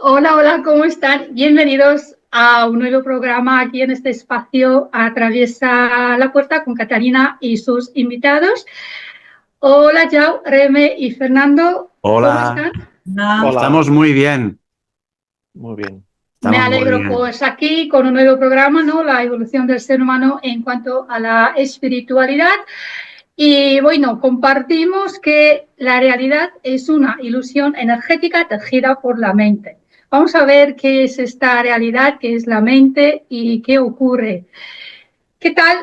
Hola, hola, ¿cómo están? Bienvenidos a un nuevo programa aquí en este espacio Atraviesa la Puerta con Catalina y sus invitados. Hola, Yao, Reme y Fernando, ¿cómo Hola, están? Hola, estamos muy bien, muy bien. Me estamos muy alegro, bien. pues aquí con un nuevo programa, ¿no? La evolución del ser humano en cuanto a la espiritualidad. Y bueno, compartimos que la realidad es una ilusión energética tejida por la mente. Vamos a ver qué es esta realidad, qué es la mente y qué ocurre. ¿Qué tal?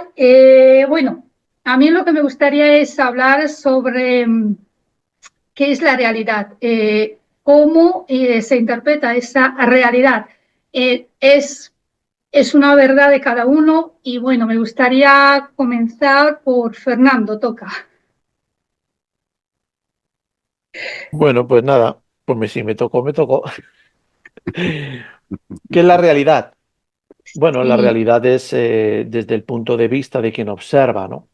Bueno, a mí lo que me gustaría es hablar sobre qué es la realidad, cómo se interpreta esa realidad. Es una verdad de cada uno y bueno, me gustaría comenzar por Fernando, toca. Bueno, pues nada, sí, me tocó, me tocó. ¿Qué es la realidad? Bueno, la Y realidad es desde el punto de vista de quien observa, ¿no?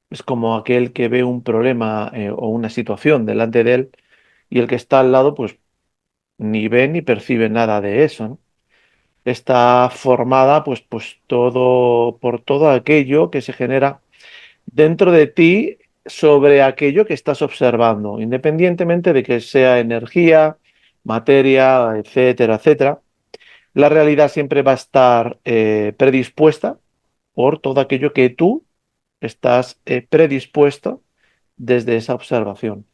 Es como aquel que ve un problema o una situación delante de él y el que está al lado, pues ni ve ni percibe nada de eso, ¿no? Está formada, pues todo por todo aquello que se genera dentro de ti sobre aquello que estás observando, independientemente de que sea energía, materia, etcétera, etcétera. La realidad siempre va a estar predispuesta por todo aquello que tú estás predispuesto desde esa observación.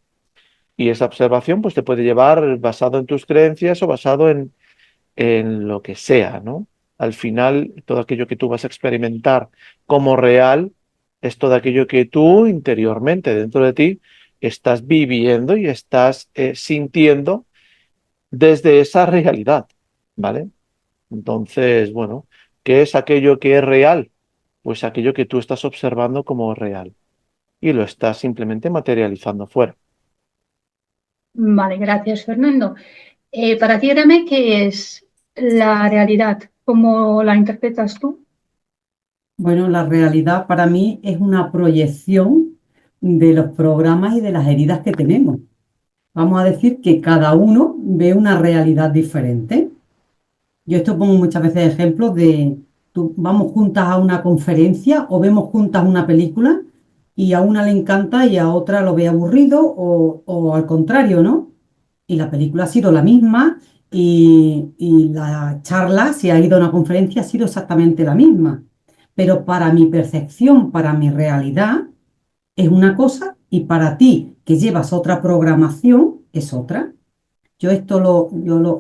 Y esa observación pues te puede llevar basado en tus creencias o basado en lo que sea, ¿no? Al final, todo aquello que tú vas a experimentar como real es todo aquello que tú interiormente, dentro de ti, estás viviendo y estás sintiendo desde esa realidad, ¿vale? Entonces, bueno, ¿qué es aquello que es real? Pues aquello que tú estás observando como real y lo estás simplemente materializando fuera. vale, gracias, Fernando. Para ti, Reme, ¿qué es la realidad? ¿Cómo la interpretas tú? Bueno, la realidad para mí es una proyección de los programas y de las heridas que tenemos. Vamos a decir que cada uno ve una realidad diferente. Yo esto pongo muchas veces ejemplos de, vamos juntas a una conferencia o vemos juntas una película y a una le encanta y a otra lo ve aburrido o al contrario, ¿no? Y la película ha sido la misma y la charla, si ha ido a una conferencia, ha sido exactamente la misma. Pero para mi percepción, para mi realidad, es una cosa y para ti, que llevas otra programación, es otra. Yo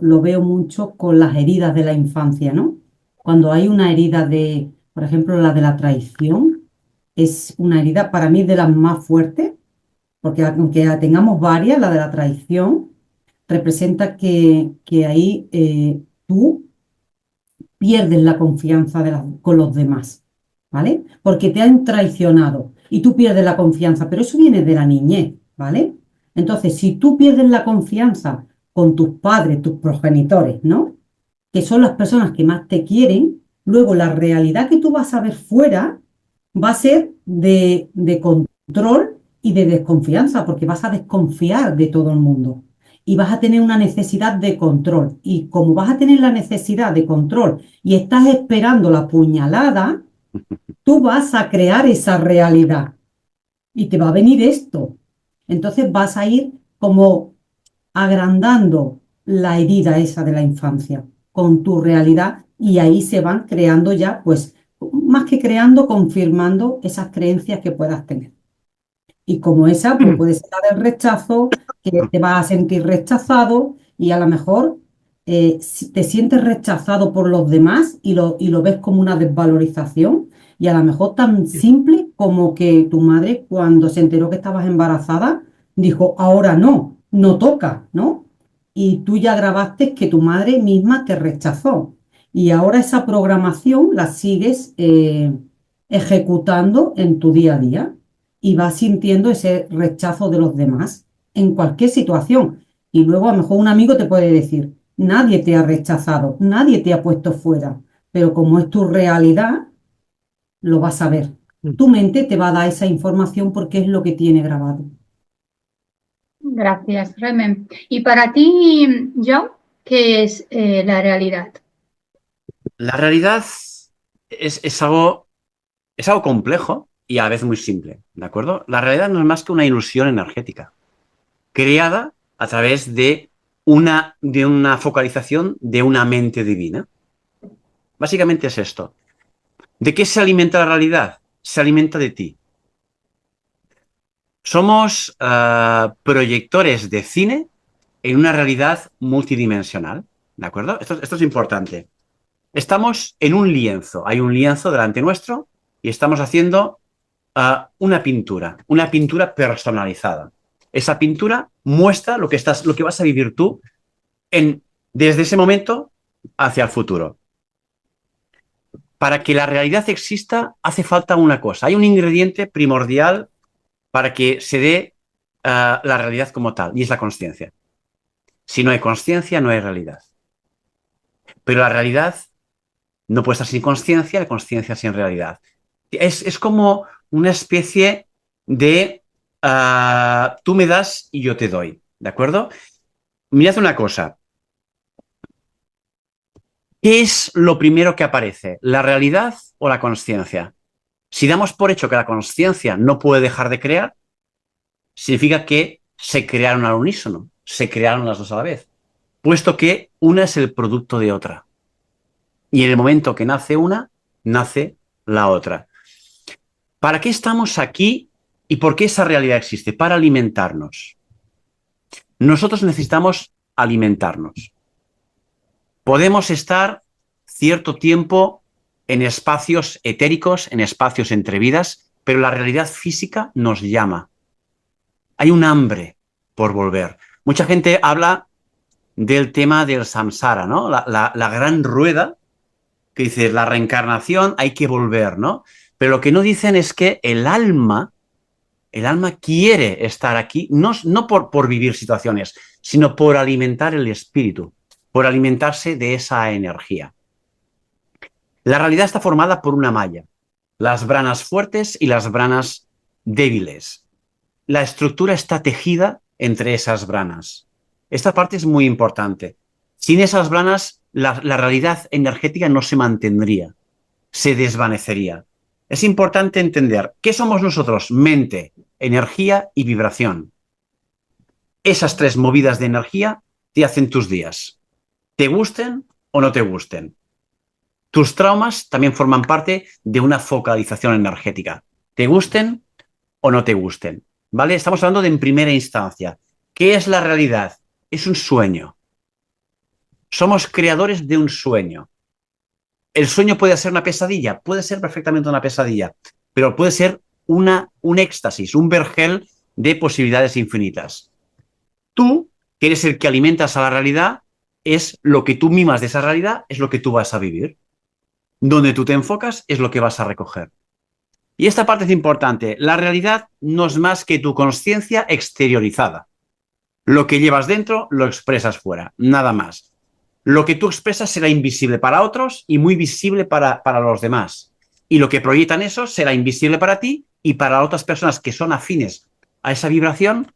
lo veo mucho con las heridas de la infancia, ¿no? Cuando hay una herida de, por ejemplo, la de la traición, es una herida para mí de las más fuertes, porque aunque tengamos varias, la de la traición representa que ahí tú pierdes la confianza con los demás, ¿vale? Porque te han traicionado y tú pierdes la confianza, pero eso viene de la niñez, ¿vale? Entonces, si tú pierdes la confianza con tus padres, tus progenitores, ¿no? Que son las personas que más te quieren, luego la realidad que tú vas a ver fuera va a ser de control y de desconfianza, porque vas a desconfiar de todo el mundo y vas a tener una necesidad de control. Y como vas a tener la necesidad de control y estás esperando la puñalada, tú vas a crear esa realidad y te va a venir esto. Entonces vas a ir como agrandando la herida esa de la infancia con tu realidad y ahí se van creando ya, pues, más que creando, confirmando esas creencias que puedas tener. Y como esa, pues puede ser la del rechazo, que te vas a sentir rechazado y a lo mejor si te sientes rechazado por los demás y lo ves como una desvalorización y a lo mejor tan simple como que tu madre cuando se enteró que estabas embarazada dijo, ahora no, no toca, ¿no? Y tú ya grabaste que tu madre misma te rechazó y ahora esa programación la sigues ejecutando en tu día a día y vas sintiendo ese rechazo de los demás en cualquier situación. Y luego a lo mejor un amigo te puede decir, nadie te ha rechazado, nadie te ha puesto fuera, pero como es tu realidad, lo vas a ver. Tu mente te va a dar esa información porque es lo que tiene grabado. Gracias, Remen. Y para ti, Joe, ¿qué es la realidad? La realidad es algo complejo y a la vez muy simple, ¿de acuerdo? La realidad no es más que una ilusión energética, creada a través de una focalización de una mente divina. Básicamente es esto. ¿De qué se alimenta la realidad? Se alimenta de ti. Somos proyectores de cine en una realidad multidimensional, ¿de acuerdo? Esto es importante. Estamos en un lienzo, hay un lienzo delante nuestro y estamos haciendo una pintura personalizada. Esa pintura muestra lo que vas a vivir tú desde ese momento hacia el futuro. Para que la realidad exista hace falta una cosa, hay un ingrediente primordial para que se dé la realidad como tal, y es la consciencia. Si no hay consciencia, no hay realidad. Pero la realidad no puede estar sin consciencia, la consciencia sin realidad. Es como una especie de tú me das y yo te doy, ¿de acuerdo? Mirad una cosa. ¿Qué es lo primero que aparece? ¿La realidad o la consciencia? Si damos por hecho que la consciencia no puede dejar de crear, significa que se crearon al unísono, se crearon las dos a la vez, puesto que una es el producto de otra. Y en el momento que nace una, nace la otra. ¿Para qué estamos aquí y por qué esa realidad existe? Para alimentarnos. Nosotros necesitamos alimentarnos. Podemos estar cierto tiempo en espacios etéricos, en espacios entre vidas, pero la realidad física nos llama. Hay un hambre por volver. Mucha gente habla del tema del samsara, ¿no? La gran rueda que dice la reencarnación, hay que volver, ¿no? Pero lo que no dicen es que el alma quiere estar aquí, no por vivir situaciones, sino por alimentar el espíritu, por alimentarse de esa energía. La realidad está formada por una malla, las branas fuertes y las branas débiles. La estructura está tejida entre esas branas. Esta parte es muy importante. Sin esas branas, la realidad energética no se mantendría, se desvanecería. Es importante entender qué somos nosotros: mente, energía y vibración. Esas tres movidas de energía te hacen tus días, te gusten o no te gusten. Tus traumas también forman parte de una focalización energética, te gusten o no te gusten, ¿vale? Estamos hablando de en primera instancia. ¿Qué es la realidad? Es un sueño. Somos creadores de un sueño. ¿El sueño puede ser una pesadilla? Puede ser perfectamente una pesadilla, pero puede ser un éxtasis, un vergel de posibilidades infinitas. Tú, que eres el que alimentas a la realidad, es lo que tú mimas de esa realidad, es lo que tú vas a vivir. Donde tú te enfocas es lo que vas a recoger. Y esta parte es importante. La realidad no es más que tu consciencia exteriorizada. Lo que llevas dentro lo expresas fuera, nada más. Lo que tú expresas será invisible para otros y muy visible para los demás. Y lo que proyectan eso será invisible para ti y para otras personas que son afines a esa vibración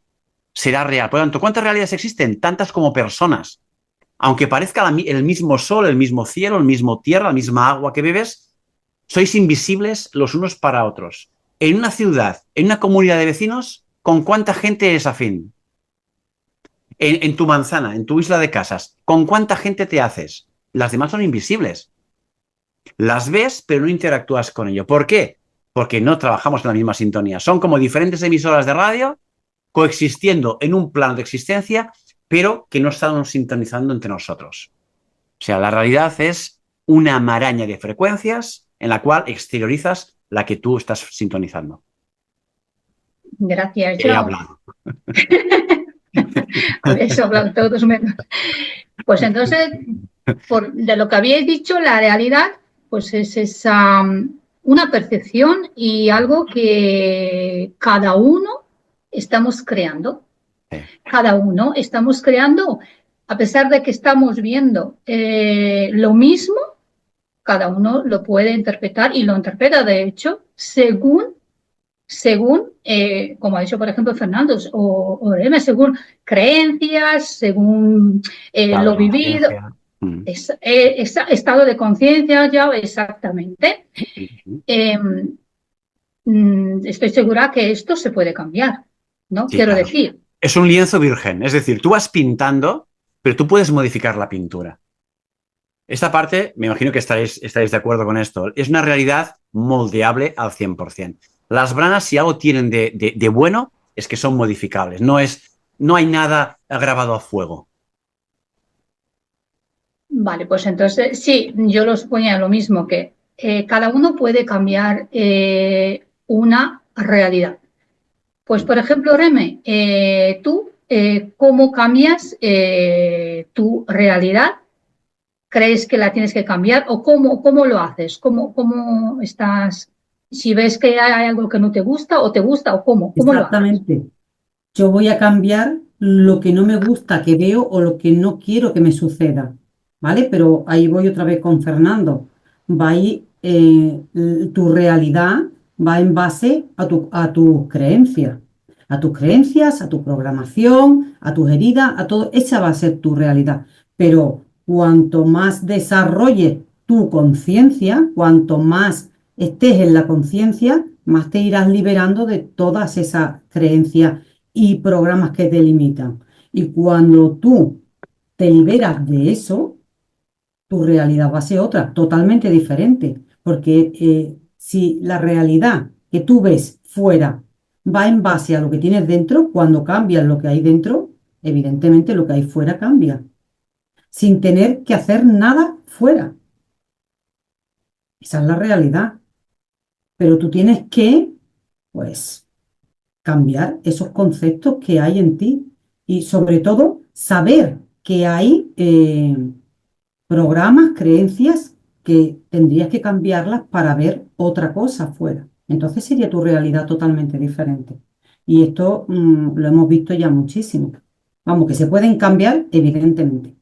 será real. Por lo tanto, ¿cuántas realidades existen? Tantas como personas. Aunque parezca el mismo sol, el mismo cielo, el mismo tierra, la misma agua que bebes, sois invisibles los unos para otros. En una ciudad, en una comunidad de vecinos, ¿con cuánta gente eres afín? En tu manzana, en tu isla de casas, ¿con cuánta gente te haces? Las demás son invisibles. Las ves, pero no interactúas con ello. ¿Por qué? Porque no trabajamos en la misma sintonía. Son como diferentes emisoras de radio coexistiendo en un plano de existencia, pero que no están sintonizando entre nosotros. O sea, la realidad es una maraña de frecuencias en la cual exteriorizas la que tú estás sintonizando. Gracias, He Joe. hablado. Habéis hablado todos menos. Pues entonces, de lo que habíais dicho, la realidad pues es esa, una percepción y algo que cada uno estamos creando. Cada uno estamos creando, a pesar de que estamos viendo lo mismo, cada uno lo puede interpretar y lo interpreta, de hecho, según según, como ha dicho, por ejemplo, Fernando o Reme, según creencias, según Estado lo de vivido, conciencia. Mm. estado de conciencia ya exactamente. Ujú. Eh, Estoy segura que esto se puede cambiar, ¿no? Sí, Quiero claro. decir, Es un lienzo virgen, es decir, tú vas pintando, pero tú puedes modificar la pintura. Esta parte, me imagino que estaréis de acuerdo con esto, es una realidad moldeable al 100%. Las branas, si algo tienen de bueno, es que son modificables. No hay nada grabado a fuego. vale, pues entonces sí, yo los ponía lo mismo que cada uno puede cambiar una realidad. Pues, por ejemplo, Reme, tú, ¿cómo cambias tu realidad? ¿Crees que la tienes que cambiar o cómo lo haces? ¿Cómo estás? Si ves que hay algo que no te gusta o cómo lo haces. Exactamente. Yo voy a cambiar lo que no me gusta que veo o lo que no quiero que me suceda, ¿vale? Pero ahí voy otra vez con Fernando. Va ahí, tu realidad va en base a tus creencias, a tus creencias, a tu programación, a tus heridas, a todo. Esa va a ser tu realidad. Pero cuanto más desarrolles tu conciencia, cuanto más estés en la conciencia, más te irás liberando de todas esas creencias y programas que te limitan. Y cuando tú te liberas de eso, tu realidad va a ser otra, totalmente diferente. Porque si la realidad que tú ves fuera va en base a lo que tienes dentro, cuando cambias lo que hay dentro, evidentemente lo que hay fuera cambia, sin tener que hacer nada fuera. Esa es la realidad. Pero tú tienes que, pues, cambiar esos conceptos que hay en ti y sobre todo saber que hay programas, creencias que tendrías que cambiarlas para ver otra cosa afuera. Entonces sería tu realidad totalmente diferente. Y esto lo hemos visto ya muchísimo. Vamos, que se pueden cambiar, evidentemente.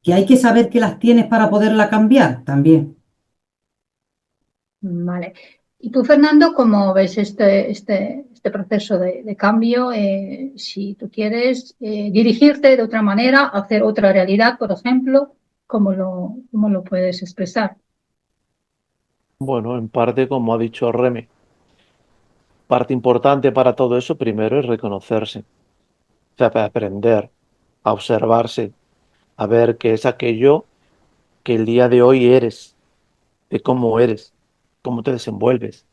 Que hay que saber que las tienes para poderla cambiar, también. Vale. Y tú, Fernando, ¿cómo ves este proceso de cambio? Si tú quieres dirigirte de otra manera, hacer otra realidad, por ejemplo, cómo lo puedes expresar? Bueno, en parte, como ha dicho Reme, parte importante para todo eso primero es reconocerse, o sea, para aprender a observarse, a ver qué es aquello que el día de hoy eres, cómo te desenvuelves,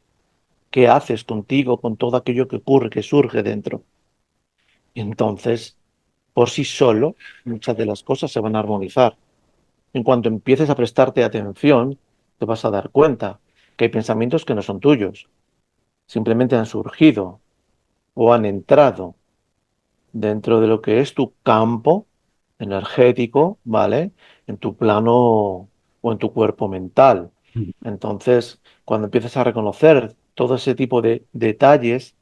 qué haces contigo, con todo aquello que ocurre, que surge dentro. Y entonces, por sí solo, muchas de las cosas se van a armonizar. En cuanto empieces a prestarte atención, te vas a dar cuenta que hay pensamientos que no son tuyos, simplemente han surgido o han entrado dentro de lo que es tu campo energético, ¿vale? En tu plano o en tu cuerpo mental. Entonces, cuando empiezas a reconocer todo ese tipo de detalles,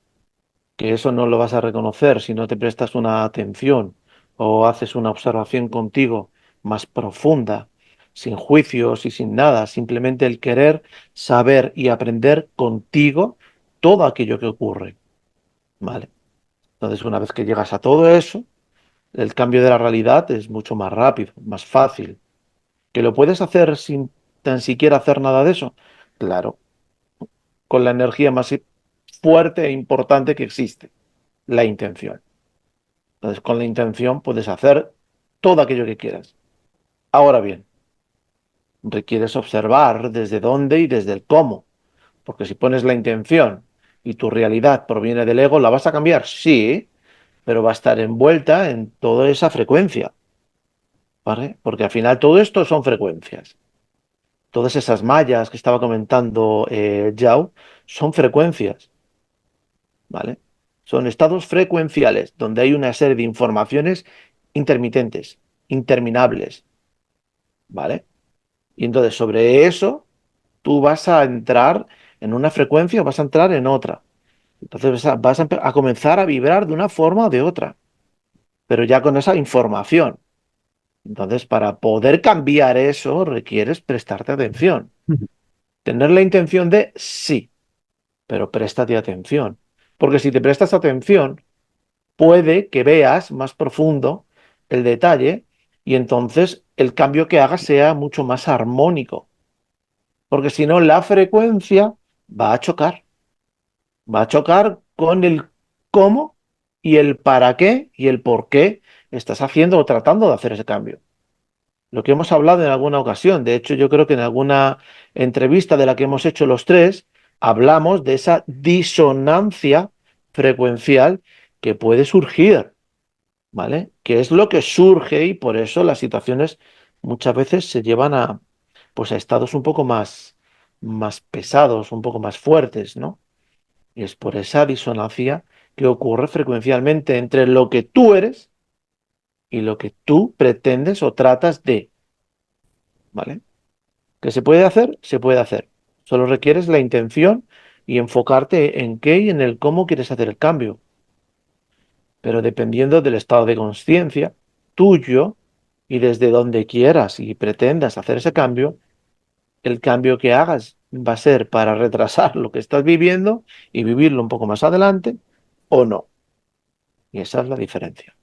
que eso no lo vas a reconocer si no te prestas una atención o haces una observación contigo más profunda, sin juicios y sin nada, simplemente el querer saber y aprender contigo todo aquello que ocurre, ¿vale? Entonces, una vez que llegas a todo eso, el cambio de la realidad es mucho más rápido, más fácil. ¿Que lo puedes hacer sin tan siquiera hacer nada de eso? Claro, con la energía más fuerte e importante que existe, la intención. Entonces, con la intención puedes hacer todo aquello que quieras. Ahora bien, requieres observar desde dónde y desde el cómo, porque si pones la intención y tu realidad proviene del ego, ¿la vas a cambiar? Sí, pero va a estar envuelta en toda esa frecuencia, ¿vale? Porque al final todo esto son frecuencias. Todas esas mallas que estaba comentando Yao son frecuencias, ¿vale? Son estados frecuenciales donde hay una serie de informaciones intermitentes, interminables, ¿vale? Y entonces sobre eso tú vas a entrar en una frecuencia o vas a entrar en otra. Entonces a comenzar a vibrar de una forma o de otra, pero ya con esa información. Entonces, para poder cambiar eso, requieres prestarte atención. Tener la intención de sí. pero préstate atención. Porque si te prestas atención, puede que veas más profundo el detalle y entonces el cambio que hagas sea mucho más armónico. Porque si no, la frecuencia va a chocar. Va a chocar con el cómo y el para qué y el por qué estás haciendo o tratando de hacer ese cambio. Lo que hemos hablado en alguna ocasión, de hecho yo creo que en alguna entrevista de la que hemos hecho los tres, hablamos de esa disonancia frecuencial que puede surgir, ¿vale? Que es lo que surge y por eso las situaciones muchas veces se llevan a, pues a estados un poco más pesados, un poco más fuertes, ¿no? Y es por esa disonancia que ocurre frecuencialmente entre lo que tú eres y lo que tú pretendes o tratas de, ¿vale? ¿Que se puede hacer? Se puede hacer. Solo requieres la intención y enfocarte en qué y en el cómo quieres hacer el cambio. Pero dependiendo del estado de conciencia tuyo y desde donde quieras y pretendas hacer ese cambio, el cambio que hagas va a ser para retrasar lo que estás viviendo y vivirlo un poco más adelante o no. Y esa es la diferencia.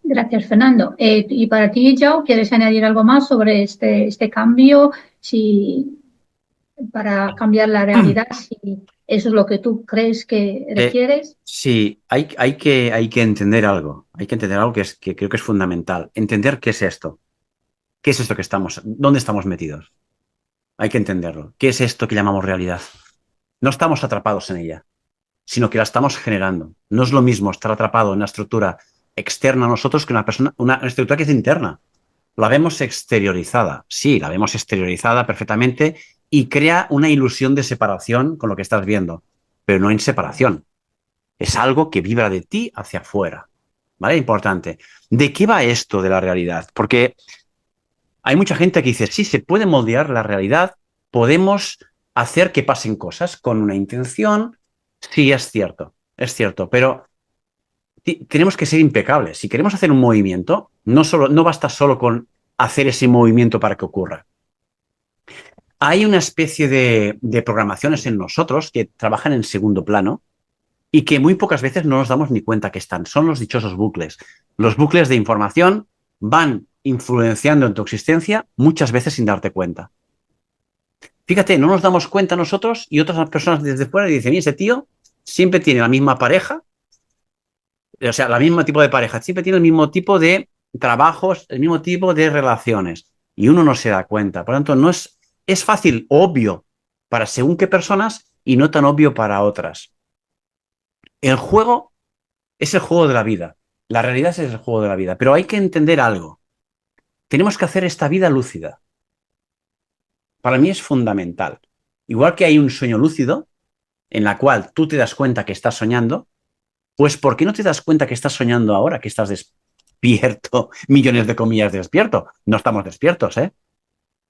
Gracias, Fernando. Y para ti, Joe, ¿quieres añadir algo más sobre este cambio? Si para cambiar la realidad, si eso es lo que tú crees que requieres. Sí, hay que entender algo. Hay que entender algo que creo que es fundamental. Entender qué es esto. ¿Qué es esto que estamos? ¿Dónde estamos metidos? Hay que entenderlo. ¿Qué es esto que llamamos realidad? No estamos atrapados en ella, sino que la estamos generando. No es lo mismo estar atrapado en una estructura externa a nosotros que una estructura que es interna. La vemos exteriorizada. Sí, la vemos exteriorizada perfectamente y crea una ilusión de separación con lo que estás viendo, pero no en separación. Es algo que vibra de ti hacia afuera. ¿Vale? Importante. ¿De qué va esto de la realidad? Porque hay mucha gente que dice, sí, se puede moldear la realidad, podemos hacer que pasen cosas con una intención. Sí, es cierto, pero tenemos que ser impecables. Si queremos hacer un movimiento, no basta solo con hacer ese movimiento para que ocurra. Hay una especie de programaciones en nosotros que trabajan en segundo plano y que muy pocas veces no nos damos ni cuenta que están. Son los dichosos bucles. Los bucles de información van influenciando en tu existencia muchas veces sin darte cuenta. Fíjate, no nos damos cuenta nosotros y otras personas desde fuera dicen, y ese tío siempre tiene la misma pareja, o sea, el mismo tipo de pareja, siempre tiene el mismo tipo de trabajos, el mismo tipo de relaciones. Y uno no se da cuenta. Por lo tanto, no es fácil, obvio, para según qué personas y no tan obvio para otras. El juego es el juego de la vida. La realidad es el juego de la vida. Pero hay que entender algo. Tenemos que hacer esta vida lúcida. Para mí es fundamental. Igual que hay un sueño lúcido, en la cual tú te das cuenta que estás soñando, pues ¿por qué no te das cuenta que estás soñando ahora, que estás despierto, millones de comillas despierto? No estamos despiertos, ¿eh?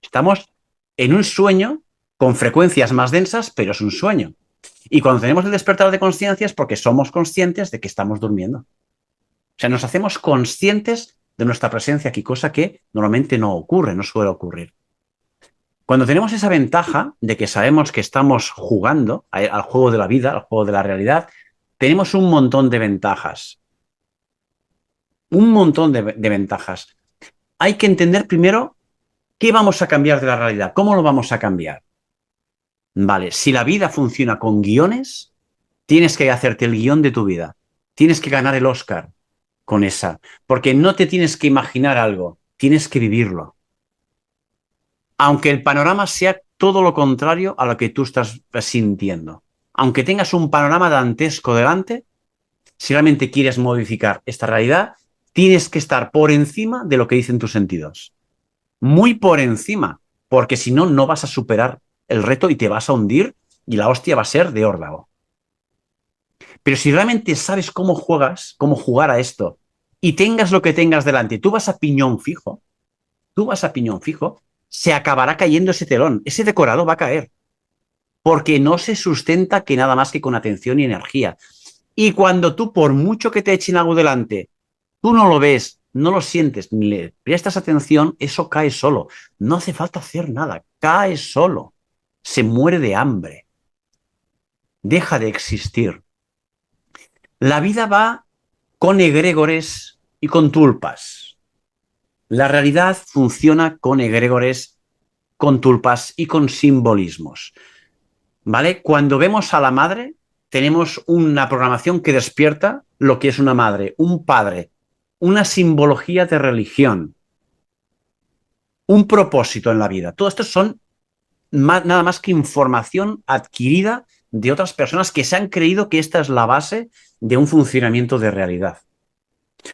Estamos en un sueño con frecuencias más densas, pero es un sueño. Y cuando tenemos el despertar de conciencia es porque somos conscientes de que estamos durmiendo. O sea, nos hacemos conscientes de nuestra presencia aquí, cosa que normalmente no ocurre, no suele ocurrir. Cuando tenemos esa ventaja de que sabemos que estamos jugando al juego de la vida, al juego de la realidad, tenemos un montón de ventajas. Un montón de ventajas. Hay que entender primero qué vamos a cambiar de la realidad, cómo lo vamos a cambiar. Vale, si la vida funciona con guiones, tienes que hacerte el guión de tu vida. Tienes que ganar el Oscar con esa, porque no te tienes que imaginar algo, tienes que vivirlo. Aunque el panorama sea todo lo contrario a lo que tú estás sintiendo. Aunque tengas un panorama dantesco delante, si realmente quieres modificar esta realidad, tienes que estar por encima de lo que dicen tus sentidos. Muy por encima, porque si no, no vas a superar el reto y te vas a hundir y la hostia va a ser de órdago. Pero si realmente sabes cómo jugar a esto y tengas lo que tengas delante, tú vas a piñón fijo, se acabará cayendo ese telón, ese decorado va a caer, porque no se sustenta que nada más que con atención y energía. Y cuando tú, por mucho que te echen algo delante, tú no lo ves, no lo sientes, ni le prestas atención, eso cae solo. No hace falta hacer nada, cae solo. Se muere de hambre. deja de existir. La vida va con egregores y con tulpas. La realidad funciona con egregores, con tulpas y con simbolismos. ¿Vale? Cuando vemos a la madre, tenemos una programación que despierta lo que es una madre, un padre, una simbología de religión, un propósito en la vida. Todo esto son nada más que información adquirida de otras personas que se han creído que esta es la base de un funcionamiento de realidad.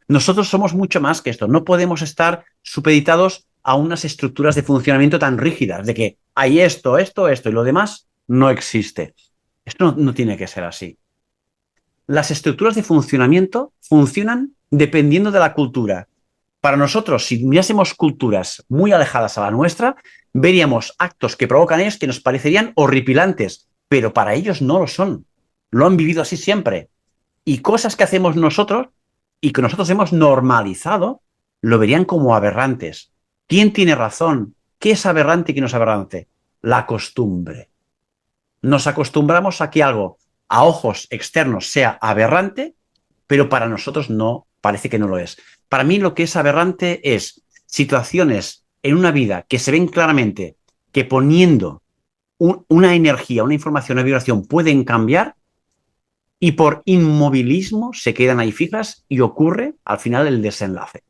Nosotros somos mucho más que esto. No podemos estar supeditados a unas estructuras de funcionamiento tan rígidas, de que hay esto, esto, esto y lo demás no existe. Esto no tiene que ser así. Las estructuras de funcionamiento funcionan dependiendo de la cultura. Para nosotros, si mirásemos culturas muy alejadas a la nuestra, veríamos actos que provocan ellos que nos parecerían horripilantes, pero para ellos no lo son. Lo han vivido así siempre. Y cosas que hacemos nosotros y que nosotros hemos normalizado, lo verían como aberrantes. ¿Quién tiene razón? ¿Qué es aberrante y qué no es aberrante? La costumbre. Nos acostumbramos a que algo a ojos externos sea aberrante, pero para nosotros no, parece que no lo es. Para mí lo que es aberrante es situaciones en una vida que se ven claramente que poniendo una energía, una información, una vibración pueden cambiar y por inmovilismo se quedan ahí fijas y ocurre al final el desenlace.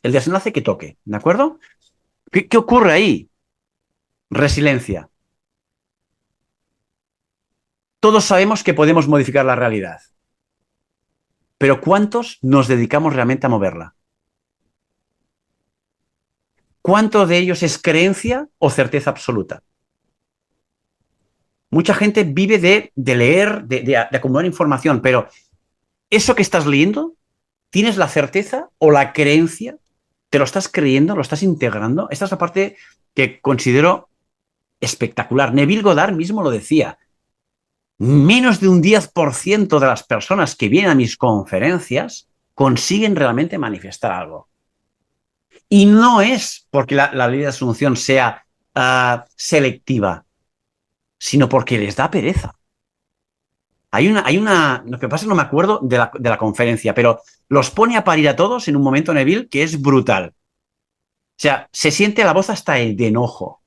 El desenlace que toque, ¿de acuerdo? ¿Qué ocurre ahí? Resiliencia. Todos sabemos que podemos modificar la realidad, pero ¿cuántos nos dedicamos realmente a moverla? ¿Cuánto de ellos es creencia o certeza absoluta? Mucha gente vive de leer, de acumular información, pero eso que estás leyendo, ¿tienes la certeza o la creencia? ¿Te lo estás creyendo? ¿Lo estás integrando? Esta es la parte que considero espectacular. Neville Goddard mismo lo decía. Menos de un 10% de las personas que vienen a mis conferencias consiguen realmente manifestar algo. Y no es porque la ley de asunción sea selectiva, sino porque les da pereza. Lo que pasa es que no me acuerdo de la conferencia, pero los pone a parir a todos en un momento, Neville, que es brutal. O sea, se siente la voz hasta el de enojo,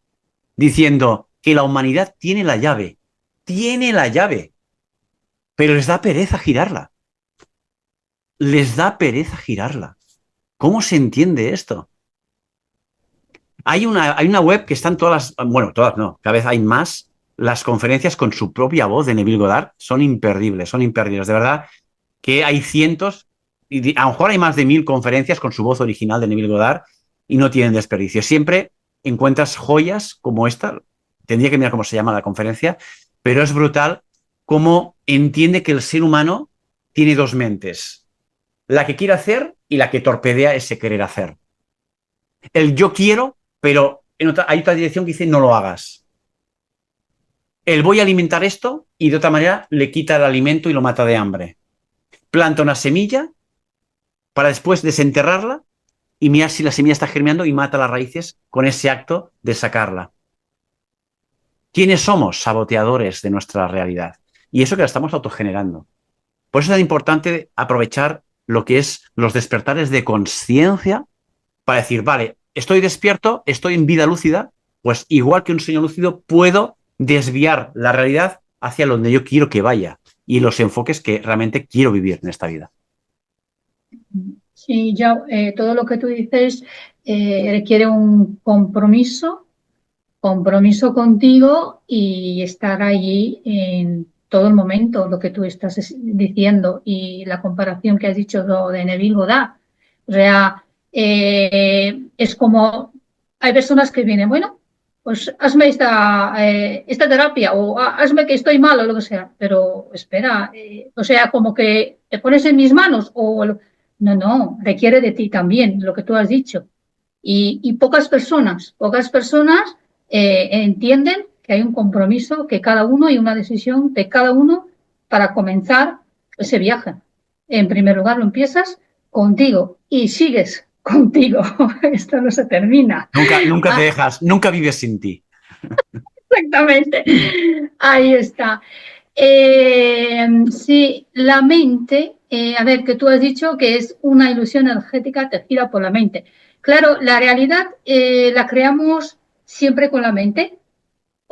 diciendo que la humanidad tiene la llave, pero les da pereza girarla. Les da pereza girarla. ¿Cómo se entiende esto? Hay una web que están todas todas no, cada vez hay más. Las conferencias con su propia voz de Neville Goddard son imperdibles. De verdad que hay cientos, y a lo mejor hay más de 1000 conferencias con su voz original de Neville Goddard y no tienen desperdicio. Siempre encuentras joyas como esta. Tendría que mirar cómo se llama la conferencia, pero es brutal cómo entiende que el ser humano tiene dos mentes. La que quiere hacer y la que torpedea ese querer hacer. El yo quiero, pero hay otra dirección que dice no lo hagas. El voy a alimentar esto y de otra manera le quita el alimento y lo mata de hambre. Planta una semilla para después desenterrarla y mirar si la semilla está germinando y mata las raíces con ese acto de sacarla. ¿Quiénes somos? Saboteadores de nuestra realidad. Y eso que la estamos autogenerando. Por eso es tan importante aprovechar lo que es los despertares de conciencia para decir, vale, estoy despierto, estoy en vida lúcida, pues igual que un sueño lúcido puedo desviar la realidad hacia donde yo quiero que vaya y los enfoques que realmente quiero vivir en esta vida. Sí, ya todo lo que tú dices requiere un compromiso contigo y estar allí en todo el momento, lo que tú estás diciendo y la comparación que has dicho de Neville Goddard. O sea, es como, hay personas que vienen, bueno, pues hazme esta terapia o hazme que estoy mal o lo que sea, pero espera, o sea, como que te pones en mis manos o no, requiere de ti también, lo que tú has dicho. Y pocas personas entienden que hay un compromiso, que cada uno y una decisión de cada uno para comenzar ese viaje. En primer lugar, lo empiezas contigo y sigues contigo. Esto no se termina. Nunca te dejas, nunca vives sin ti. Exactamente. Ahí está. Sí, la mente, a ver, que tú has dicho que es una ilusión energética tejida por la mente. Claro, la realidad la creamos siempre con la mente.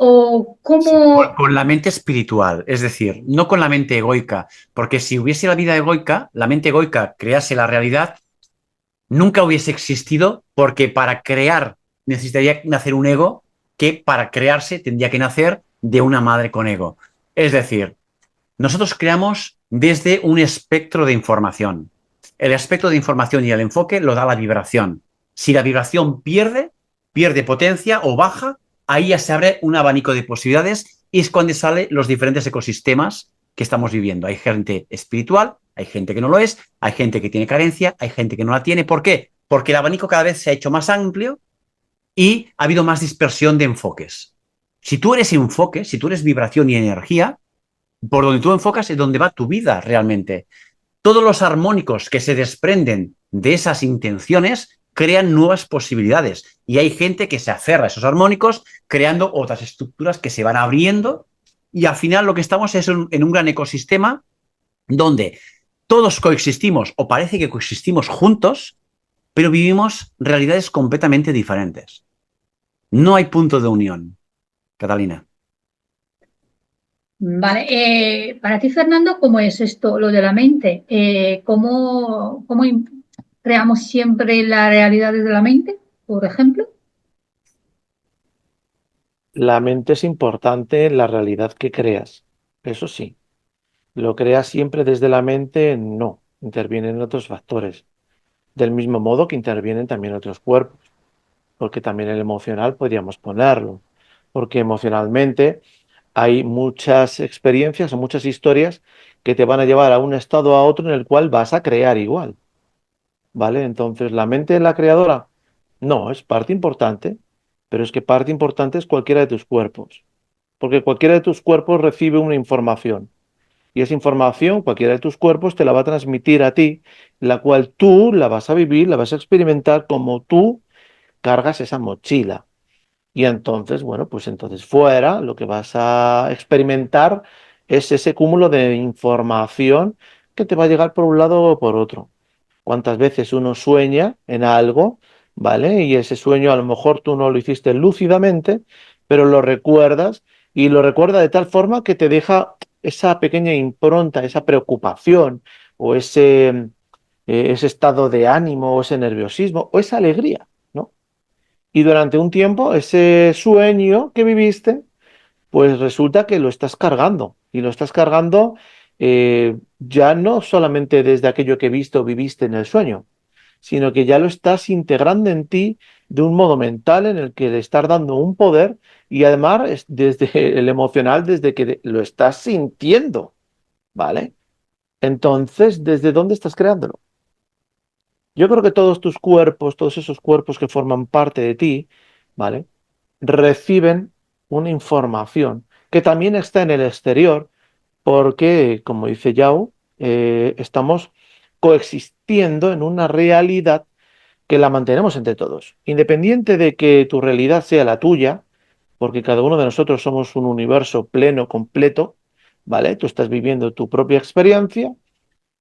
¿O Sí, cómo? con la mente espiritual, es decir, no con la mente egoica, porque si hubiese la vida egoica, la mente egoica crease la realidad, nunca hubiese existido porque para crear necesitaría nacer un ego que para crearse tendría que nacer de una madre con ego. Es decir, nosotros creamos desde un espectro de información. El espectro de información y el enfoque lo da la vibración. Si la vibración pierde potencia o baja, ahí ya se abre un abanico de posibilidades y es cuando salen los diferentes ecosistemas que estamos viviendo. Hay gente espiritual, hay gente que no lo es, hay gente que tiene carencia, hay gente que no la tiene. ¿Por qué? Porque el abanico cada vez se ha hecho más amplio y ha habido más dispersión de enfoques. Si tú eres enfoque, si tú eres vibración y energía, por donde tú enfocas es donde va tu vida realmente. Todos los armónicos que se desprenden de esas intenciones crean nuevas posibilidades y hay gente que se aferra a esos armónicos creando otras estructuras que se van abriendo y al final lo que estamos es en un gran ecosistema donde todos coexistimos o parece que coexistimos juntos, pero vivimos realidades completamente diferentes. No hay punto de unión, Catalina. Vale, para ti, Fernando, ¿cómo es esto, lo de la mente? ¿Cómo creamos siempre la realidad desde la mente, por ejemplo? La mente es importante en la realidad que creas, eso sí. Lo creas siempre desde la mente, no, intervienen otros factores. Del mismo modo que intervienen también otros cuerpos, porque también el emocional podríamos ponerlo, porque emocionalmente hay muchas experiencias o muchas historias que te van a llevar a un estado a otro en el cual vas a crear igual, ¿vale? Entonces, la mente de la creadora, no, es parte importante, pero es que parte importante es cualquiera de tus cuerpos, porque cualquiera de tus cuerpos recibe una información. Y esa información, cualquiera de tus cuerpos te la va a transmitir a ti, la cual tú la vas a vivir, la vas a experimentar como tú cargas esa mochila. Y entonces, bueno, pues entonces fuera lo que vas a experimentar es ese cúmulo de información que te va a llegar por un lado o por otro. Cuántas veces uno sueña en algo, ¿vale? Y ese sueño a lo mejor tú no lo hiciste lúcidamente, pero lo recuerdas y lo recuerda de tal forma que te deja esa pequeña impronta, esa preocupación o ese estado de ánimo o ese nerviosismo o esa alegría, ¿no? Y durante un tiempo ese sueño que viviste pues resulta que lo estás cargando y lo estás cargando ya no solamente desde aquello que viste o viviste en el sueño, sino que ya lo estás integrando en ti de un modo mental en el que le estás dando un poder y además desde el emocional, desde que lo estás sintiendo, ¿vale? Entonces, ¿desde dónde estás creándolo? Yo creo que todos tus cuerpos, todos esos cuerpos que forman parte de ti, ¿vale? Reciben una información que también está en el exterior, porque, como dice Yao, estamos coexistiendo en una realidad que la mantenemos entre todos. Independiente de que tu realidad sea la tuya, porque cada uno de nosotros somos un universo pleno, completo, ¿vale? Tú estás viviendo tu propia experiencia,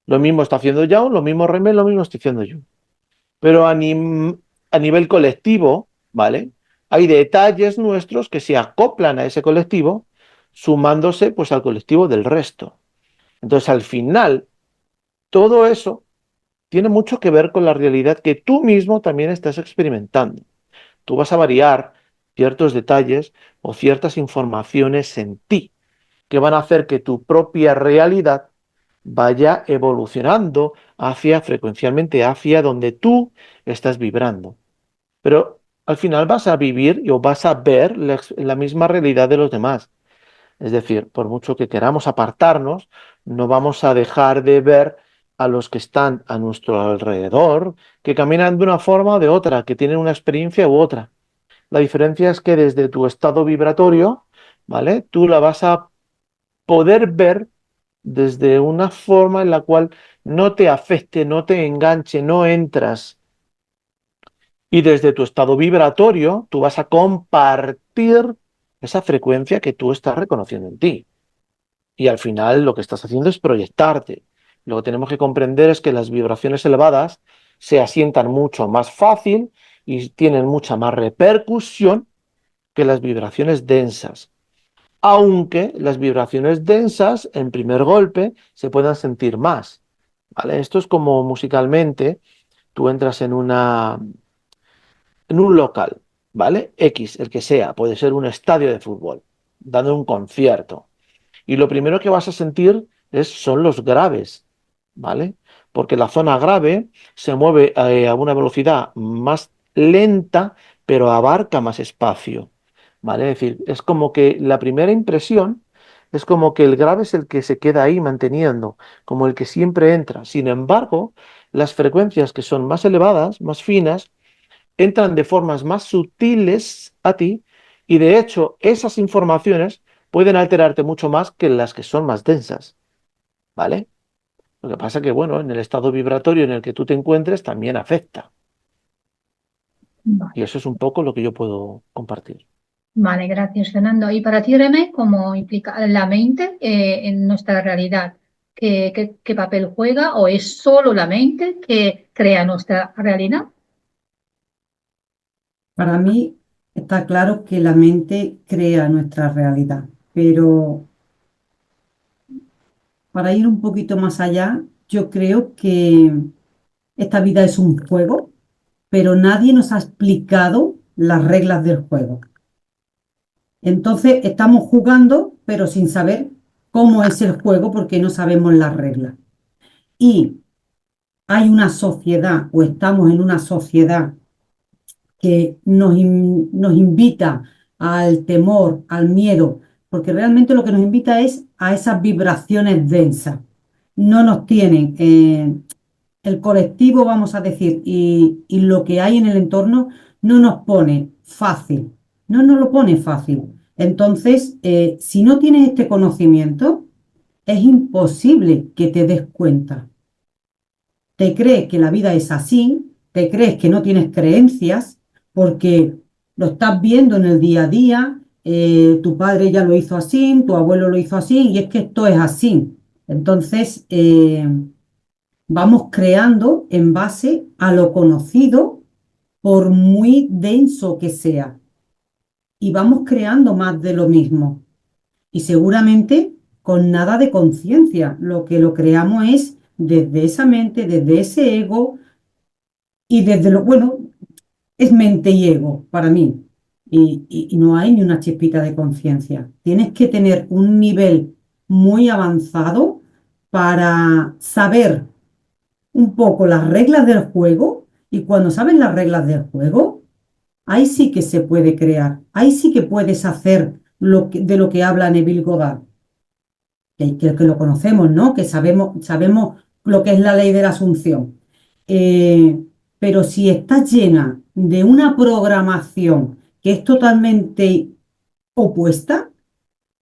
lo mismo está haciendo Yao, lo mismo Remel, lo mismo estoy haciendo yo. Pero a nivel colectivo, ¿vale? Hay detalles nuestros que se acoplan a ese colectivo, sumándose pues al colectivo del resto. Entonces, al final, todo eso tiene mucho que ver con la realidad que tú mismo también estás experimentando. Tú vas a variar ciertos detalles o ciertas informaciones en ti que van a hacer que tu propia realidad vaya evolucionando hacia frecuencialmente hacia donde tú estás vibrando. Pero al final vas a vivir o vas a ver la misma realidad de los demás. Es decir, por mucho que queramos apartarnos, no vamos a dejar de ver a los que están a nuestro alrededor, que caminan de una forma o de otra, que tienen una experiencia u otra. La diferencia es que desde tu estado vibratorio, ¿vale? Tú la vas a poder ver desde una forma en la cual no te afecte, no te enganche, no entras. Y desde tu estado vibratorio, tú vas a compartir esa frecuencia que tú estás reconociendo en ti. Y al final lo que estás haciendo es proyectarte. Lo que tenemos que comprender es que las vibraciones elevadas se asientan mucho más fácil y tienen mucha más repercusión que las vibraciones densas. Aunque las vibraciones densas, en primer golpe, se puedan sentir más. ¿Vale? Esto es como musicalmente, tú entras en un local, ¿vale? X, el que sea, puede ser un estadio de fútbol, dando un concierto. Y lo primero que vas a sentir son los graves, ¿vale? Porque la zona grave se mueve a una velocidad más lenta, pero abarca más espacio, ¿vale? Es decir, es como que la primera impresión es como que el grave es el que se queda ahí manteniendo, como el que siempre entra. Sin embargo, las frecuencias que son más elevadas, más finas, entran de formas más sutiles a ti y de hecho esas informaciones pueden alterarte mucho más que las que son más densas, ¿vale? Lo que pasa que, bueno, en el estado vibratorio en el que tú te encuentres también afecta. Y Vale, eso es un poco lo que yo puedo compartir. vale, gracias, Fernando. Y para ti, Remé, ¿cómo implica la mente en nuestra realidad? ¿Qué papel juega o es solo la mente que crea nuestra realidad? Para mí está claro que la mente crea nuestra realidad, pero para ir un poquito más allá, yo creo que esta vida es un juego, pero nadie nos ha explicado las reglas del juego. Entonces estamos jugando, pero sin saber cómo es el juego porque no sabemos las reglas. Y hay una sociedad, o estamos en una sociedad que nos invita al temor, al miedo, porque realmente lo que nos invita es a esas vibraciones densas. No nos tienen, el colectivo, vamos a decir, y lo que hay en el entorno no nos pone fácil, no nos lo pone fácil. Entonces, si no tienes este conocimiento, es imposible que te des cuenta. Te crees que la vida es así, te crees que no tienes creencias porque lo estás viendo en el día a día, tu padre ya lo hizo así, tu abuelo lo hizo así, y es que esto es así. Entonces, vamos creando en base a lo conocido, por muy denso que sea, y vamos creando más de lo mismo. Y seguramente con nada de conciencia, lo que lo creamos es desde esa mente, desde ese ego y desde lo, bueno, es mente y ego para mí. Y no hay ni una chispita de conciencia. Tienes que tener un nivel muy avanzado para saber un poco las reglas del juego, y cuando sabes las reglas del juego, ahí sí que se puede crear, ahí sí que puedes hacer de lo que habla Neville Goddard, que lo conocemos, ¿no? Que sabemos lo que es la ley de la asunción. Pero si estás llena de una programación que es totalmente opuesta,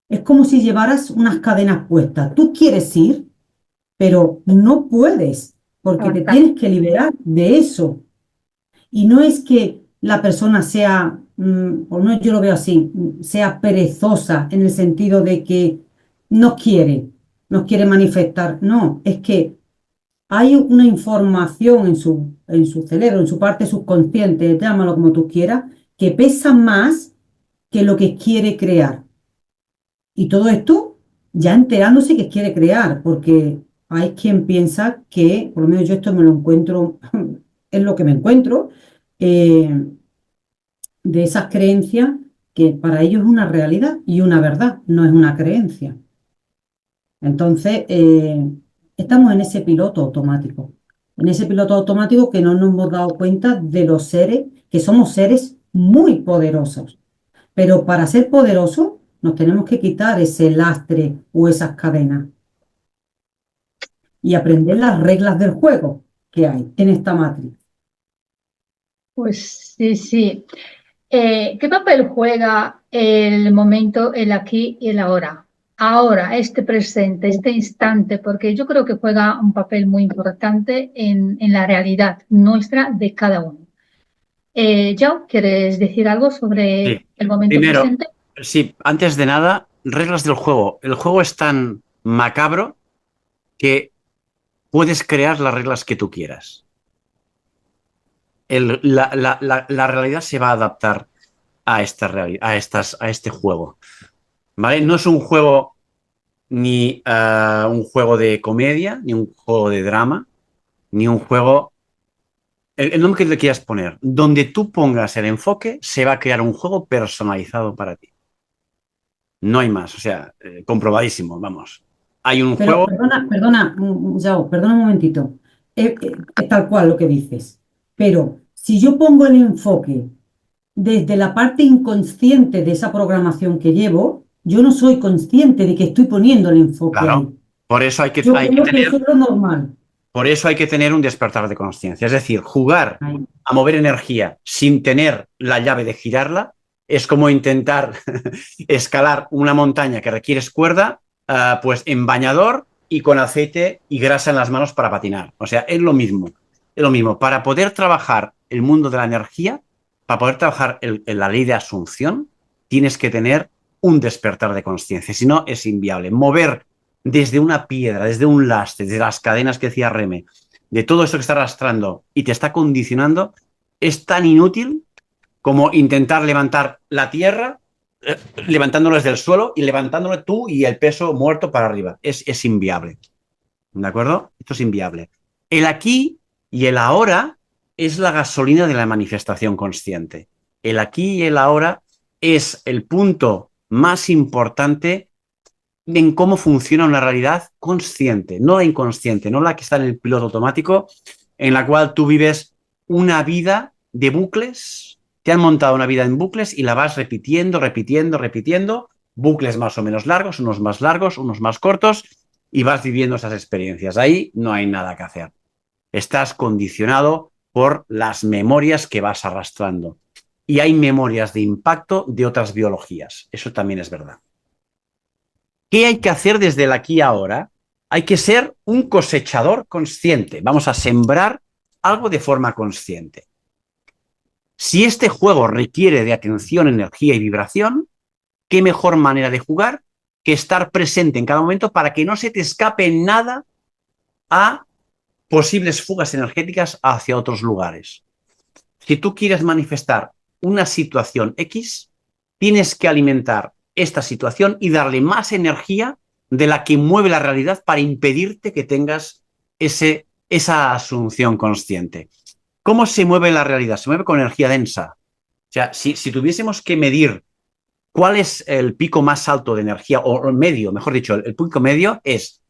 es como si llevaras unas cadenas puestas. Tú quieres ir, pero no puedes, porque te Avanzar. tienes que liberar de eso. Y no es que la persona sea, o no, yo lo veo así, sea perezosa en el sentido de que no quiere, no quiere manifestar. No, es que hay una información en su cerebro, en su parte subconsciente, llámalo como tú quieras, que pesa más que lo que quiere crear. Y todo esto ya enterándose que quiere crear, porque hay quien piensa que, por lo menos yo esto me lo encuentro, es lo que me encuentro, eh, de esas creencias que para ellos es una realidad y una verdad, no es una creencia. Entonces, estamos en ese piloto automático que no nos hemos dado cuenta de los seres, que somos seres muy poderosos. Pero para ser poderosos nos tenemos que quitar ese lastre o esas cadenas y aprender las reglas del juego que hay en esta matriz. Pues sí, sí. ¿Qué papel juega el momento, el aquí y el ahora? Ahora, este presente, este instante, porque yo creo que juega un papel muy importante en la realidad nuestra de cada uno. Joe, ¿quieres decir algo sobre Sí. el momento Primero, presente? sí, antes de nada, reglas del juego. El juego es tan macabro que puedes crear las reglas que tú quieras. La realidad se va a adaptar a este juego. ¿Vale? No es un juego ni un juego de comedia, ni un juego de drama, ni un juego... El nombre que le quieras poner. Donde tú pongas el enfoque, se va a crear un juego personalizado para ti. No hay más. O sea, comprobadísimo, vamos. Hay un Pero juego... perdona, Yao, perdona un momentito. Es tal cual lo que dices. Pero si yo pongo el enfoque desde la parte inconsciente de esa programación que llevo, yo no soy consciente de que estoy poniendo el enfoque ahí. Claro. Por eso hay que Yo creo que eso es lo normal. Por eso hay que tener un despertar de conciencia. Es decir, jugar Ahí. a mover energía sin tener la llave de girarla es como intentar escalar una montaña que requieres cuerda, pues en bañador y con aceite y grasa en las manos para patinar. O sea, es lo mismo. Es lo mismo. Para poder trabajar el mundo de la energía, para poder trabajar la ley de asunción, tienes que tener un despertar de conciencia. Si no, es inviable. Mover desde una piedra, desde un lastre, desde las cadenas que decía Reme, de todo eso que está arrastrando y te está condicionando, es tan inútil como intentar levantar la tierra, levantándolo desde el suelo y levantándolo tú y el peso muerto para arriba. Es inviable. ¿De acuerdo? Esto es inviable. El aquí y el ahora es la gasolina de la manifestación consciente. El aquí y el ahora es el punto más importante en cómo funciona una realidad consciente, no la inconsciente, no la que está en el piloto automático, en la cual tú vives una vida de bucles, te han montado una vida en bucles y la vas repitiendo, bucles más o menos largos, unos más cortos, y vas viviendo esas experiencias. Ahí no hay nada que hacer. Estás condicionado por las memorias que vas arrastrando. Y hay memorias de impacto de otras biologías. Eso también es verdad. ¿Qué hay que hacer desde el aquí y ahora? Hay que ser un cosechador consciente. Vamos a sembrar algo de forma consciente. Si este juego requiere de atención, energía y vibración, ¿qué mejor manera de jugar que estar presente en cada momento para que no se te escape nada a posibles fugas energéticas hacia otros lugares? Si tú quieres manifestar una situación X, tienes que alimentar esta situación y darle más energía de la que mueve la realidad para impedirte que tengas esa asunción consciente. ¿Cómo se mueve la realidad? Se mueve con energía densa. O sea, si tuviésemos que medir cuál es el pico más alto de energía, o medio, mejor dicho, el pico medio es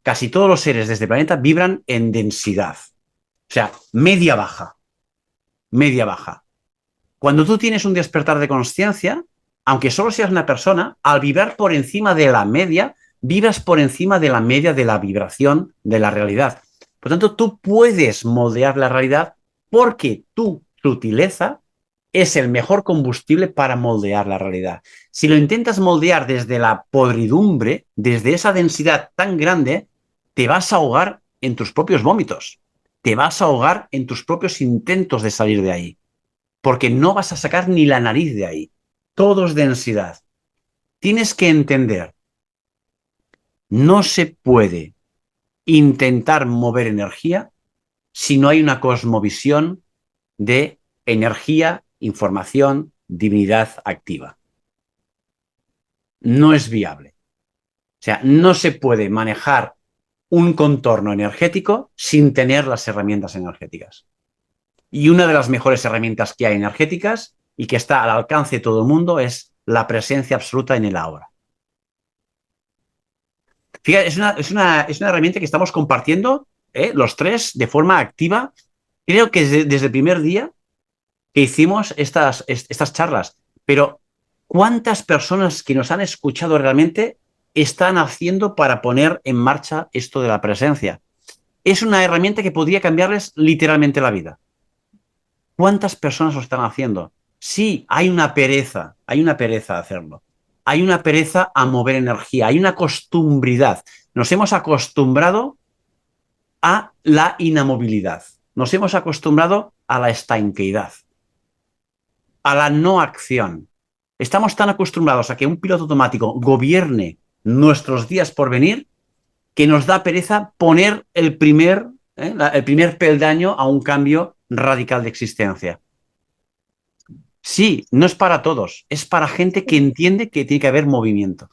casi todos los seres de este planeta vibran en densidad. O sea, media baja. Media baja. Cuando tú tienes un despertar de conciencia, aunque solo seas una persona, al vibrar por encima de la media, vibras por encima de la media de la vibración de la realidad. Por tanto, tú puedes moldear la realidad porque tu sutileza es el mejor combustible para moldear la realidad. Si lo intentas moldear desde la podridumbre, desde esa densidad tan grande, te vas a ahogar en tus propios vómitos. Te vas a ahogar en tus propios intentos de salir de ahí. Porque no vas a sacar ni la nariz de ahí. Todo es densidad. Tienes que entender, no se puede intentar mover energía si no hay una cosmovisión de energía, información, divinidad activa. No es viable. O sea, no se puede manejar un contorno energético sin tener las herramientas energéticas. Y una de las mejores herramientas que hay energéticas y que está al alcance de todo el mundo es la presencia absoluta en el ahora. Fíjate, es una herramienta que estamos compartiendo los tres de forma activa. Creo que desde el primer día que hicimos estas charlas. Pero ¿cuántas personas que nos han escuchado realmente están haciendo para poner en marcha esto de la presencia? Es una herramienta que podría cambiarles literalmente la vida. ¿Cuántas personas lo están haciendo? Sí, hay una pereza a hacerlo. Hay una pereza a mover energía, hay una costumbridad. Nos hemos acostumbrado a la inamovilidad. Nos hemos acostumbrado a la estanqueidad, a la no acción. Estamos tan acostumbrados a que un piloto automático gobierne nuestros días por venir, que nos da pereza poner el primer peldaño a un cambio radical de existencia. Sí, no es para todos, es para gente que entiende que tiene que haber movimiento.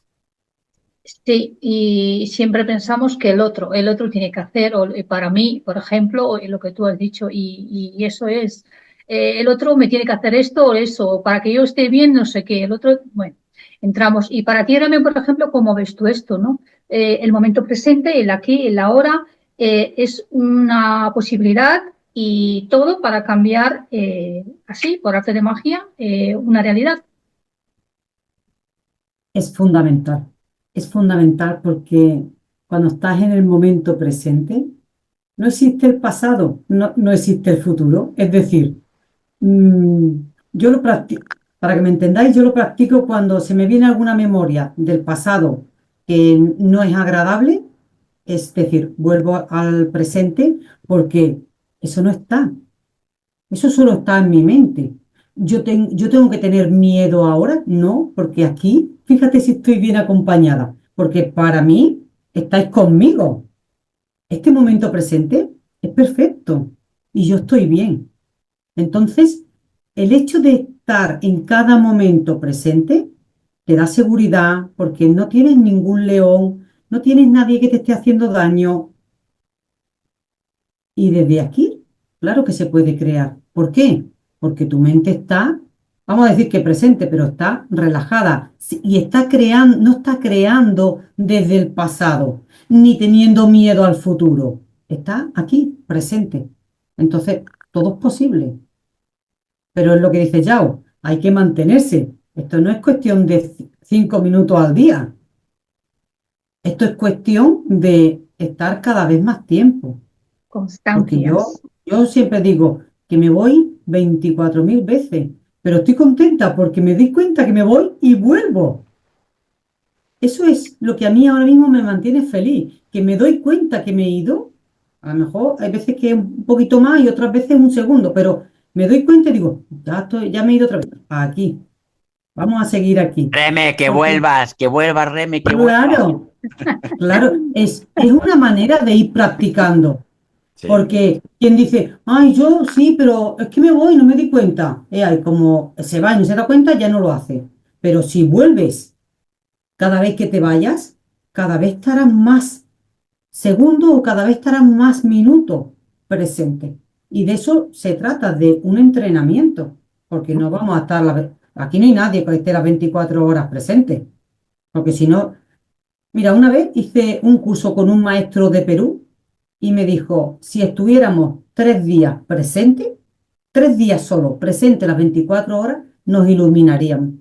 Sí, y siempre pensamos que el otro tiene que hacer, o para mí, por ejemplo, o lo que tú has dicho, y eso es, el otro me tiene que hacer esto o eso, o para que yo esté bien, no sé qué, el otro, bueno, entramos. Y para ti, Remy, por ejemplo, ¿cómo ves tú esto, no? El momento presente, el aquí, el ahora, es una posibilidad y todo para cambiar, así, por arte de magia, una realidad. Es fundamental porque cuando estás en el momento presente, no existe el pasado, no existe el futuro. Es decir, mm, yo lo practico, para que me entendáis, yo lo practico cuando se me viene alguna memoria del pasado que no es agradable, es decir, vuelvo al presente porque eso no está, eso solo está en mi mente. Yo tengo que tener miedo ahora, no, porque aquí, fíjate si estoy bien acompañada, porque para mí estáis conmigo. Este momento presente es perfecto y yo estoy bien. Entonces, el hecho de estar en cada momento presente te da seguridad porque no tienes ningún león, no tienes nadie que te esté haciendo daño. Y desde aquí, claro que se puede crear. ¿Por qué? Porque tu mente está, vamos a decir que presente, pero está relajada y está creando, no está creando desde el pasado, ni teniendo miedo al futuro. Está aquí, presente. Entonces, todo es posible. Pero es lo que dice Yao, hay que mantenerse. Esto no es cuestión de 5 minutos al día. Esto es cuestión de estar cada vez más tiempo. Porque Constancias. yo siempre digo que me voy 24.000 veces, pero estoy contenta porque me doy cuenta que me voy y vuelvo. Eso es lo que a mí ahora mismo me mantiene feliz, que me doy cuenta que me he ido. A lo mejor hay veces que un poquito más y otras veces un segundo, pero me doy cuenta y digo, ya me he ido otra vez. Aquí, vamos a seguir aquí. Reme, Porque, que vuelvas, Reme, que vuelvas. claro, claro, es una manera de ir practicando. Sí. Porque quien dice, ay, yo sí, pero es que me voy, no me di cuenta. Ay, como se va y no se da cuenta, ya no lo hace. Pero si vuelves cada vez que te vayas, cada vez estarás más segundo o cada vez estarás más minutos presente. Y de eso se trata, de un entrenamiento. Porque no vamos a estar, aquí no hay nadie que esté las 24 horas presente. Porque si no, mira, una vez hice un curso con un maestro de Perú y me dijo, si estuviéramos 3 días presentes, 3 días solo presentes las 24 horas, nos iluminaríamos,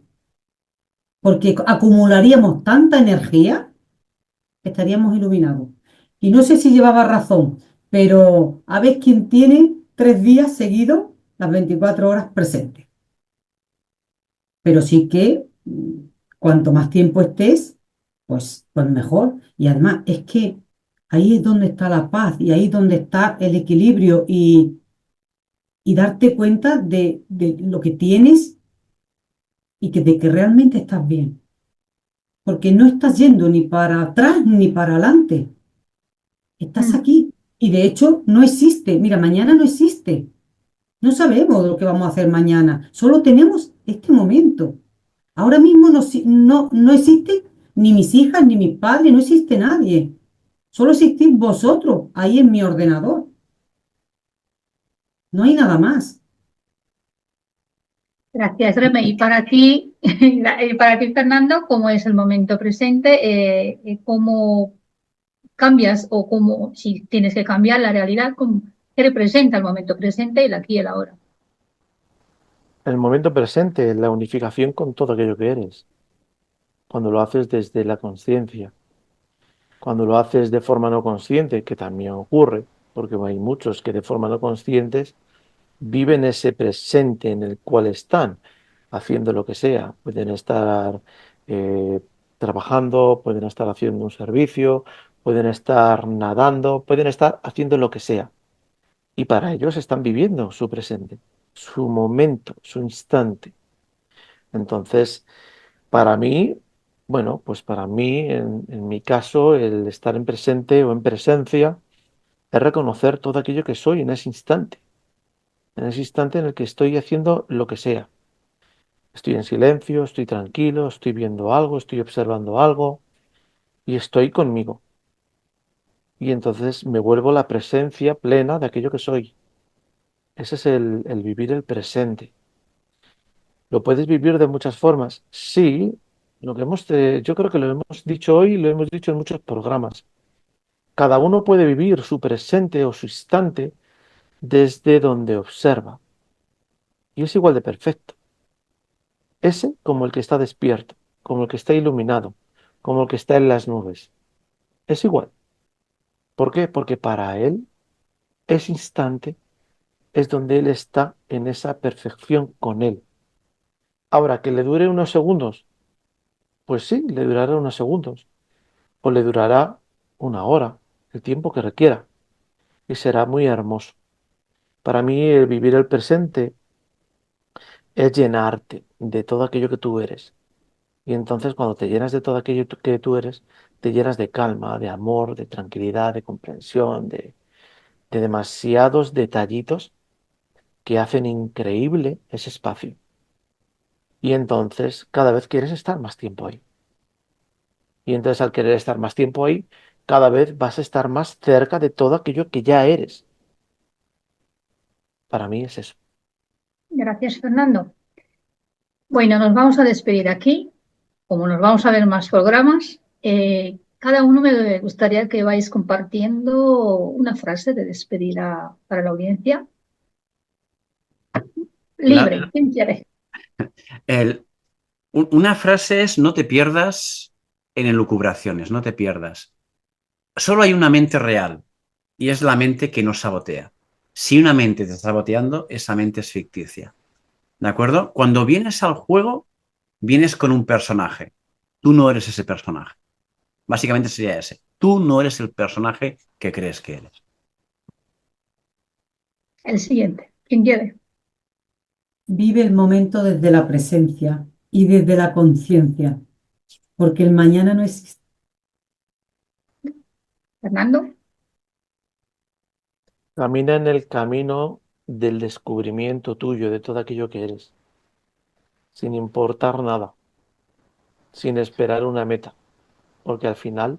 porque acumularíamos tanta energía que estaríamos iluminados. Y no sé si llevaba razón, pero a ver quién tiene 3 días seguidos las 24 horas presentes. Pero sí que cuanto más tiempo estés, pues mejor. Y además es que ahí es donde está la paz y ahí es donde está el equilibrio y darte cuenta de lo que tienes y de que realmente estás bien. Porque no estás yendo ni para atrás ni para adelante. Estás Mm. aquí. Y de hecho no existe. Mira, mañana no existe. No sabemos lo que vamos a hacer mañana. Solo tenemos este momento. Ahora mismo no existe ni mis hijas, ni mis padres, no existe nadie. Solo existís vosotros ahí en mi ordenador. No hay nada más. Gracias, Reme. Y para ti, y para ti, Fernando, ¿cómo es el momento presente? ¿Cómo cambias o cómo, si tienes que cambiar la realidad, qué representa el momento presente, el aquí y el ahora? El momento presente, la unificación con todo aquello que eres, cuando lo haces desde la conciencia, cuando lo haces de forma no consciente, que también ocurre, porque hay muchos que de forma no conscientes viven ese presente en el cual están, haciendo lo que sea. Pueden estar eh, trabajando, pueden estar haciendo un servicio, pueden estar nadando, pueden estar haciendo lo que sea. Y para ellos están viviendo su presente, su momento, su instante. Entonces, para mí, Bueno, pues para mí, en mi caso, el estar en presente o en presencia es reconocer todo aquello que soy en ese instante en el que estoy haciendo lo que sea. Estoy en silencio, estoy tranquilo, estoy viendo algo, estoy observando algo y estoy conmigo. Y entonces me vuelvo la presencia plena de aquello que soy. Ese es el vivir el presente. ¿Lo puedes vivir de muchas formas? Sí, yo creo que lo hemos dicho hoy y lo hemos dicho en muchos programas. Cada uno puede vivir su presente o su instante desde donde observa. Y es igual de perfecto. Ese como el que está despierto, como el que está iluminado, como el que está en las nubes. Es igual. ¿Por qué? Porque para él, ese instante es donde él está en esa perfección con él. Ahora, que le dure unos segundos, pues sí, le durará unos segundos. O le durará una hora, el tiempo que requiera. Y será muy hermoso. Para mí, el vivir el presente es llenarte de todo aquello que tú eres. Y entonces cuando te llenas de todo aquello que tú eres, te llenas de calma, de amor, de tranquilidad, de comprensión, de demasiados detallitos que hacen increíble ese espacio. Y entonces cada vez quieres estar más tiempo ahí. Y entonces al querer estar más tiempo ahí, cada vez vas a estar más cerca de todo aquello que ya eres. Para mí es eso. Gracias, Fernando. Bueno, nos vamos a despedir aquí. Como nos vamos a ver más programas, cada uno me gustaría que vais compartiendo una frase de despedida para la audiencia. La- Libre, ¿quién quiere? el- una frase es: no te pierdas en elucubraciones, no te pierdas. Solo hay una mente real y es la mente que nos sabotea. Si una mente te está saboteando, esa mente es ficticia. ¿De acuerdo? Cuando vienes al juego, vienes con un personaje. Tú no eres ese personaje. Básicamente sería ese. Tú no eres el personaje que crees que eres. El siguiente, ¿quién quiere? Vive el momento desde la presencia y desde la conciencia, porque el mañana no existe. Fernando. Camina en el camino del descubrimiento tuyo de todo aquello que eres, sin importar nada, sin esperar una meta, porque al final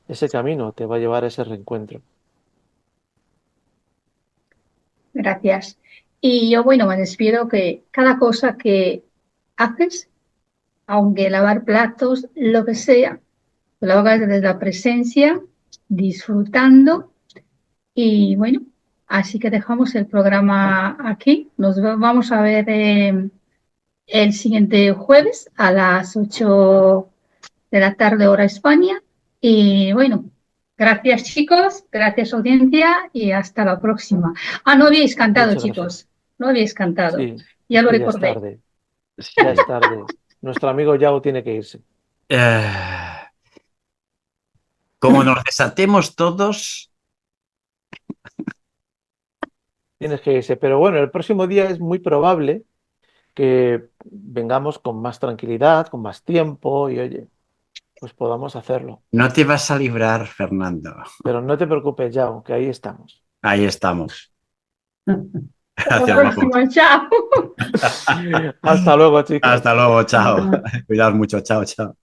ese camino te va a llevar a ese reencuentro. Gracias. Y yo, bueno, me despido que cada cosa que haces, aunque lavar platos, lo que sea, lo hagas desde la presencia, disfrutando. Y bueno, así que dejamos el programa aquí. Vamos a ver el siguiente jueves a las 8 de la tarde, hora España. Y bueno, gracias chicos, gracias audiencia y hasta la próxima. Ah, no habéis cantado, Muchas gracias. chicos, no habéis cantado. Sí, Ya es lo que ya es recordé. tarde, ya es tarde. Nuestro amigo Yao tiene que irse. Eh, como nos desatemos todos, Tienes que irse. Pero bueno, el próximo día es muy probable que vengamos con más tranquilidad, con más tiempo y oye, pues podamos hacerlo. no te vas a librar, Fernando. Pero no te preocupes, Yao, que ahí estamos. Ahí estamos. Hasta la Gracias, guapo. próxima, chao. Hasta luego, chicos. Hasta luego, chao. Cuidado mucho, chao, chao.